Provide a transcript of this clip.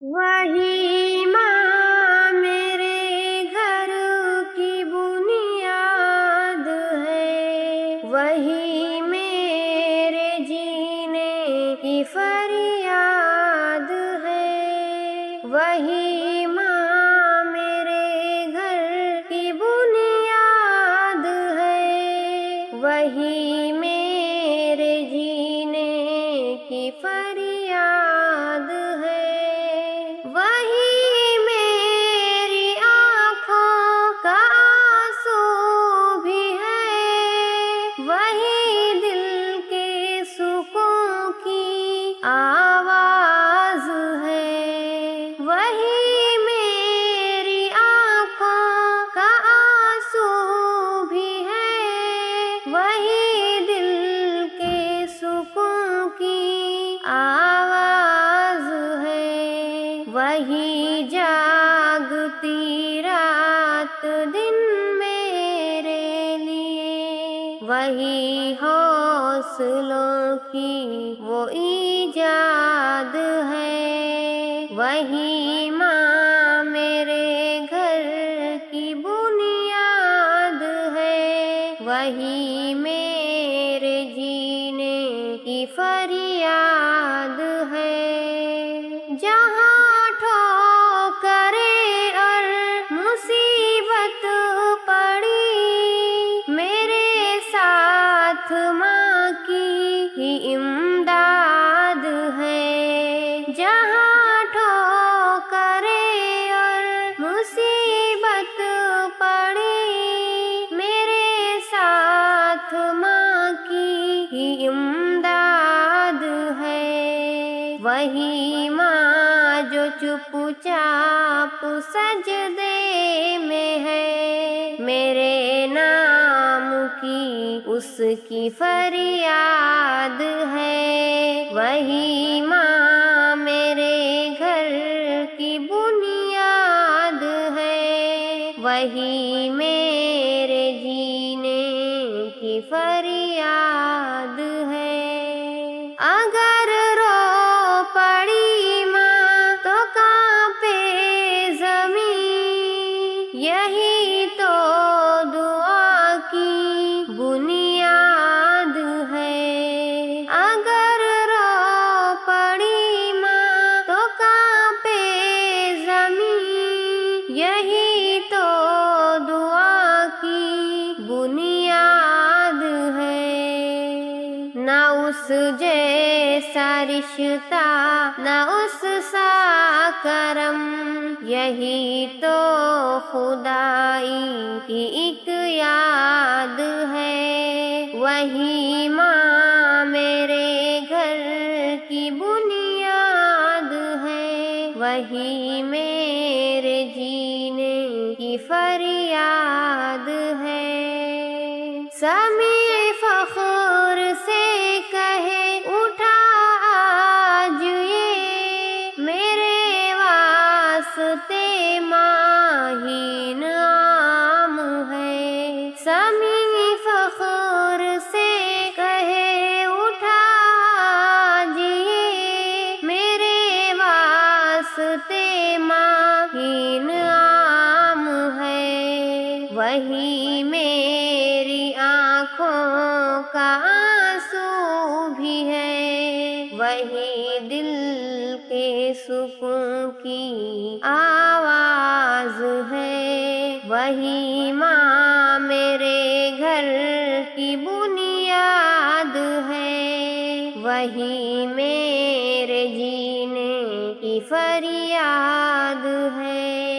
وہی ماں میرے گھر کی بنیاد ہے، وہی میرے جینے کی فریاد ہے، وہی ماں میرے گھر کی بنیاد ہے، وہی میرے جینے کی فریاد ہے، وہی میری آنکھوں کا آنسو بھی ہے، وہی دل کے سکون کی آواز ہے، وہی میری آنکھوں کا آنسو بھی ہے، وہی دل کے سکون کی آواز ہے، وہی جاگتی رات دن میرے لیے، وہی حوصلوں کی وہ ایجاد ہے، وہی ماں میرے گھر کی بنیاد ہے، وہی میرے جینے کی فریاد ہے، جہاں ٹھوکریں اور مصیبت پڑی، میرے ساتھ ماں کی ہی امداد ہے، جہاں ٹھوکریں اور مصیبت پڑی، میرے ساتھ ماں کی ہی امداد ہے، وہی ماں جو چپ چاپ سجدے میں ہے، میرے نام کی اس کی فریاد ہے، وہی ماں میرے گھر کی بنیاد ہے، وہی میرے جینے کی فریاد ہے، اگر رو پڑی ماں تو کانپے زمین، یہی تو دعا کی بنیاد ہے، اگر رو پڑی ماں تو کانپے زمین، یہی تو دعا کی بنیاد ہے، نہ اس جیسا رشتہ نہ اس سا کرم، یہی تو خدائی کی ایک یاد ہے، وہی ماں میرے گھر کی بنیاد ہے، وہی میرے جینے کی فریاد ہے، سمیع فخر سے کہے اٹھا آج یہ، میرے واسطے ماں ہی نام ہے، سمیع فخر سے کہے اٹھا آج یہ، میرے واسطے ماں ہی نام ہے، وہی میری آنکھوں کا آنسو بھی ہے، وہی دل کے سکون کی آواز ہے، وہی ماں میرے گھر کی بنیاد ہے، وہی میرے جینے کی فریاد ہے۔